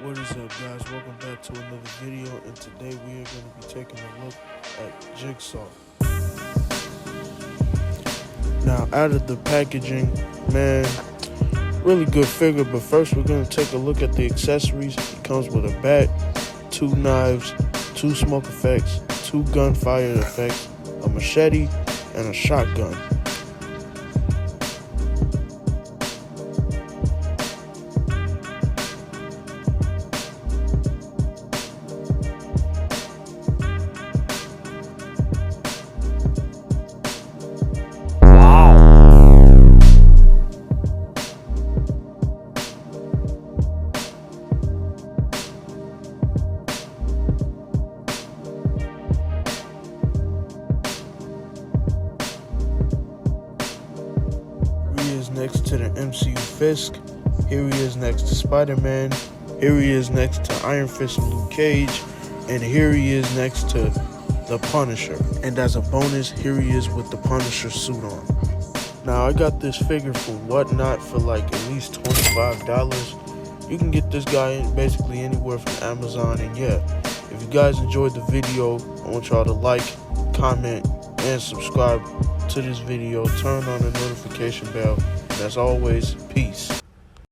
What is up, guys? Welcome back to another video, and today we are going to be taking a look at Jigsaw. Now, out of the packaging, man, really good figure, but first we're going to take a look at the accessories. It comes with a bat, 2 knives, 2 smoke effects, 2 gunfire effects, a machete, and a shotgun. He is next to the MCU Fisk. Here he is next to Spider-Man. Here he is next to Iron Fist and Luke Cage. And here he is next to the Punisher. And as a bonus, here he is with the Punisher suit on. Now, I got this figure from Whatnot for like at least $25. You can get this guy basically anywhere from Amazon. And yeah, if you guys enjoyed the video, I want y'all to like, comment, and subscribe to this video. Turn on the notification bell. And as always, peace.